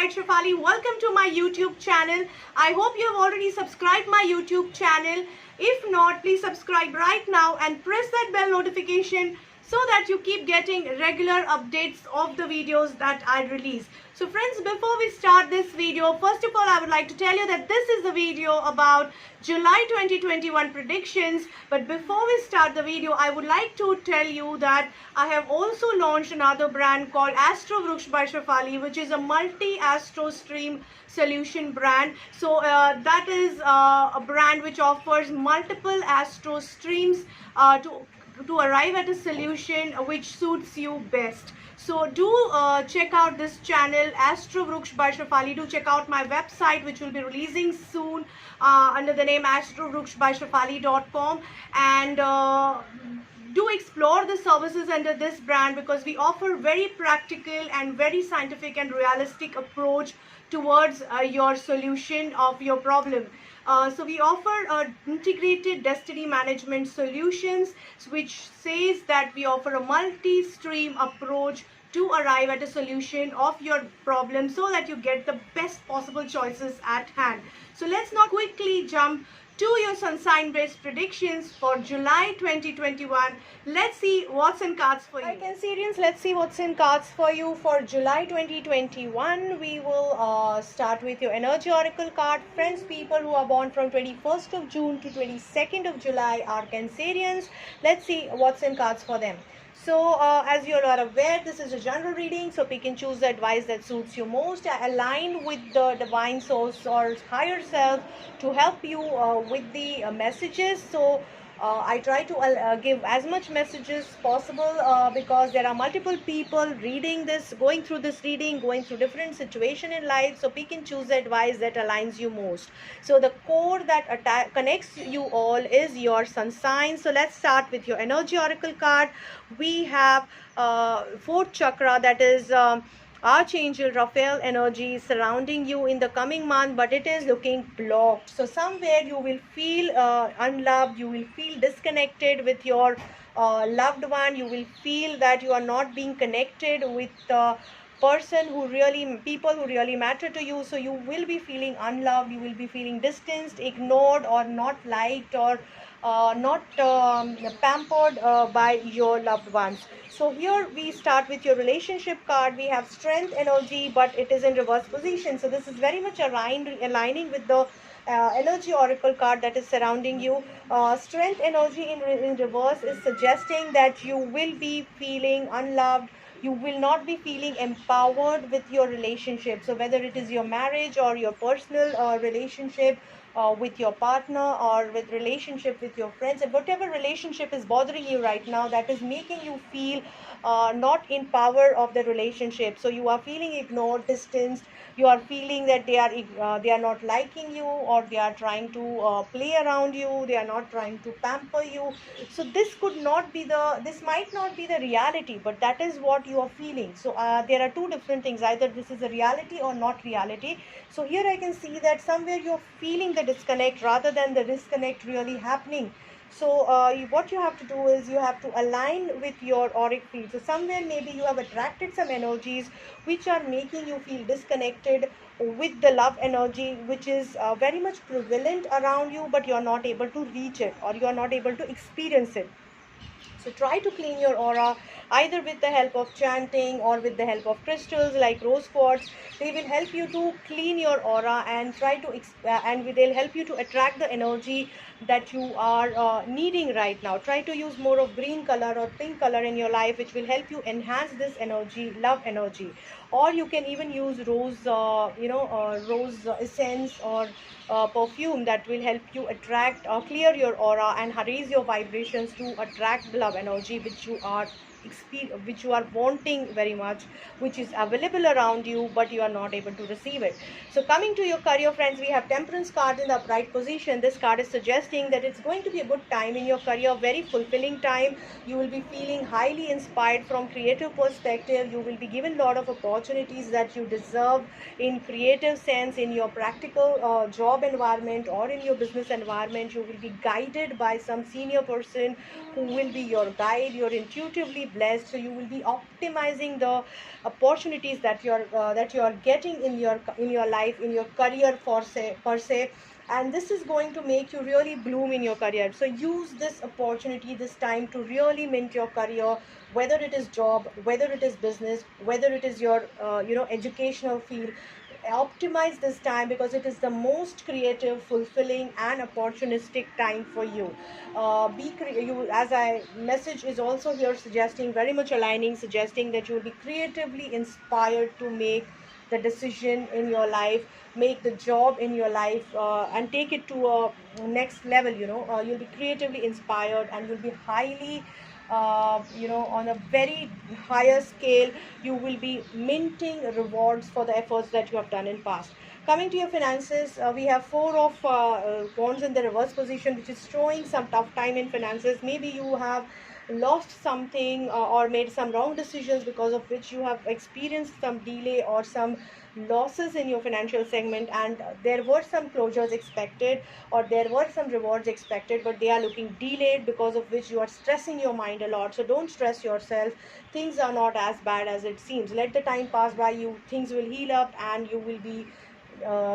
Shefali. Welcome to my YouTube channel. I hope you have already subscribed my YouTube channel. If not, please subscribe right now and press that bell notification so that you keep getting regular updates of the videos that I release. So friends, before we start this video, first of all, I would like to tell you that this is a video about July 2021 predictions. But before we start the video, I would like to tell you that I have also launched another brand called Astro Vruksh by Shefali, which is a multi-astro stream solution brand. So that is a brand which offers multiple astro streams to arrive at a solution which suits you best. So do check out this channel, Astro Vruksh by Shefali. Do check out my website, which will be releasing soon under the name astrovruksbyshefali.com, and do explore the services under this brand, because we offer very practical and very scientific and realistic approach towards your solution of your problem. So we offer integrated destiny management solutions, which says that we offer a multi-stream approach to arrive at a solution of your problem so that you get the best possible choices at hand. So let's now quickly jump to your sun sign based predictions for July 2021. Let's see what's in cards for you. Hi Cancerians, let's see what's in cards for you for July 2021. We will start with your energy oracle card. Friends, people who are born from 21st of June to 22nd of July are Cancerians. Let's see what's in cards for them. So as you are aware, this is a general reading, so pick and choose the advice that suits you most. Align with the divine source or higher self to help you with the messages. So I try to give as much messages possible because there are multiple people reading this, going through this reading, going through different situation in life. So pick and choose the advice that aligns you most. So the core that connects you all is your sun sign. So let's start with your energy oracle card. We have fourth chakra, that is Archangel Raphael energy surrounding you in the coming month, but it is looking blocked. So somewhere you will feel unloved, you will feel disconnected with your loved one, you will feel that you are not being connected with the people who really matter to you. So you will be feeling unloved, you will be feeling distanced, ignored, or not liked, or not pampered by your loved ones. So here we start with your relationship card. We have strength energy, but it is in reverse position. So this is very much aligning with the energy oracle card that is surrounding you. Strength energy in reverse is suggesting that you will be feeling unloved, you will not be feeling empowered with your relationship. So whether it is your marriage or your personal relationship with your partner, or with relationship with your friends, and whatever relationship is bothering you right now, that is making you feel not in power of the relationship. So you are feeling ignored, distanced, you are feeling that they are not liking you, or they are trying to play around you, they are not trying to pamper you. So this might not be the reality, but that is what you are feeling. So there are two different things, either this is a reality or not reality. So here I can see that somewhere you're feeling the disconnect rather than the disconnect really happening. So what you have to do is you have to align with your auric field. So somewhere maybe you have attracted some energies which are making you feel disconnected with the love energy, which is very much prevalent around you, but you're not able to reach it, or you're not able to experience it. So try to clean your aura either with the help of chanting or with the help of crystals like rose quartz. They will help you to clean your aura and they'll help you to attract the energy that you are needing right now. Try to use more of green color or pink color in your life, which will help you enhance this energy, love energy. Or you can even use rose essence or perfume that will help you attract or clear your aura and raise your vibrations to attract the love energy which you are wanting very much, which is available around you, but you are not able to receive it. So coming to your career, friends, we have Temperance card in the upright position. This card is suggesting that it's going to be a good time in your career, very fulfilling time. You will be feeling highly inspired from creative perspective. You will be given a lot of opportunities that you deserve in creative sense, in your practical job environment or in your business environment. You will be guided by some senior person who will be your guide. You're intuitively blessed. So you will be optimizing the opportunities that you're getting in your life, in your career per se, and this is going to make you really bloom in your career. So use this opportunity, this time, to really mint your career, whether it is job, whether it is business, whether it is your educational field. Optimize this time because it is the most creative, fulfilling and opportunistic time for you. You, as I message is also here suggesting, very much aligning, suggesting that you will be creatively inspired to make the decision in your life, make the job in your life, and take it to a next level. You'll be creatively inspired and you'll be highly on a very higher scale. You will be minting rewards for the efforts that you have done in past. Coming to your finances, we have four of wands in the reverse position, which is showing some tough time in finances. Maybe you have lost something, or made some wrong decisions, because of which you have experienced some delay or some losses in your financial segment, and there were some closures expected, or there were some rewards expected, but they are looking delayed, because of which you are stressing your mind a lot. So don't stress yourself. Things are not as bad as it seems. Let the time pass by. Things will heal up and you will be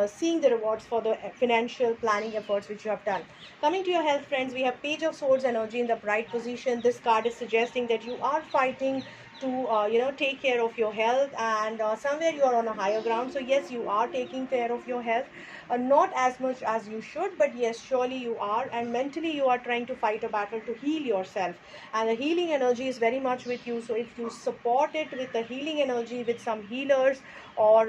seeing the rewards for the financial planning efforts which you have done. Coming to your health, friends, we have Page of Swords energy in the bright position. This card is suggesting that you are fighting to take care of your health, and somewhere you are on a higher ground. So yes, you are taking care of your health, not as much as you should, but yes, surely you are, and mentally you are trying to fight a battle to heal yourself, and the healing energy is very much with you. So if you support it with the healing energy, with some healers or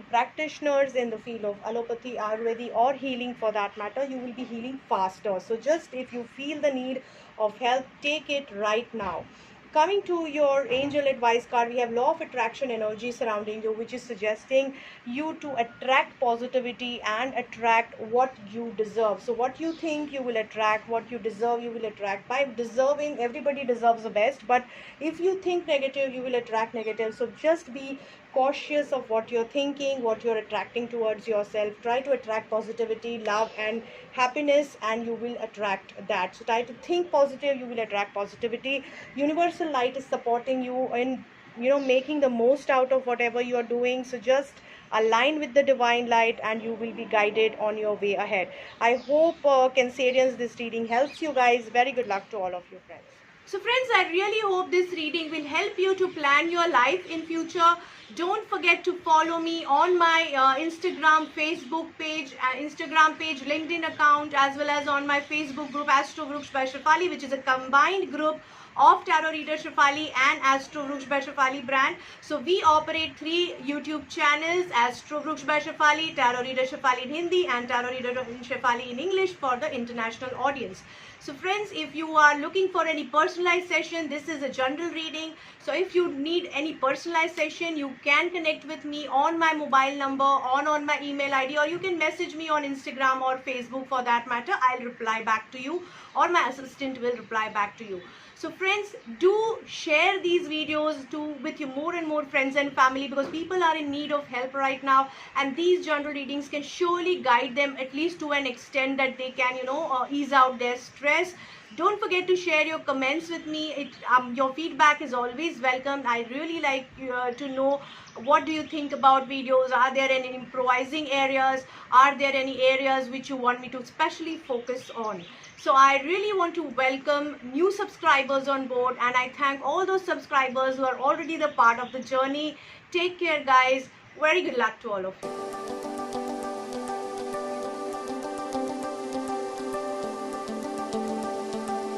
practitioners in the field of allopathy, ayurveda, or healing for that matter, you will be healing faster. So just if you feel the need of help, take it right now. Coming to your angel advice card, we have law of attraction energy surrounding you, which is suggesting you to attract positivity and attract what you deserve. So what you think, you will attract. What you deserve, you will attract. By deserving, everybody deserves the best, but if you think negative, you will attract negative. So just be cautious of what you're thinking, what you're attracting towards yourself. Try to attract positivity, love and happiness, and you will attract that. So try to think positive, you will attract positivity. Universal light is supporting you in making the most out of whatever you are doing. So just align with the divine light and you will be guided on your way ahead. I hope Cancerians, this reading helps you guys. Very good luck to all of you, friends. So friends, I really hope this reading will help you to plan your life in future. Don't forget to follow me on my Instagram, Facebook page, LinkedIn account, as well as on my Facebook group Astro Vruksha by Shefali, which is a combined group of Tarot Reader Shefali and Astro Vruksha by Shefali brand. So we operate 3 YouTube channels: Astro Vruksha by Shefali, Tarot Reader Shefali in Hindi, and Tarot Reader Shefali in English for the international audience. So friends, if you are looking for any personalized session, this is a general reading. So if you need any personalized session, you can connect with me on my mobile number, on my email ID, or you can message me on Instagram or Facebook for that matter. I'll reply back to you, or my assistant will reply back to you. So friends, do share these videos with your more and more friends and family, because people are in need of help right now, and these general readings can surely guide them, at least to an extent that they can ease out their stress. Don't forget to share your comments with me. Your feedback is always welcome. I really like to know what do you think about videos. Are there any improvising areas? Are there any areas which you want me to specially focus on? So I really want to welcome new subscribers on board, and I thank all those subscribers who are already the part of the journey. Take care, guys. Very good luck to all of you.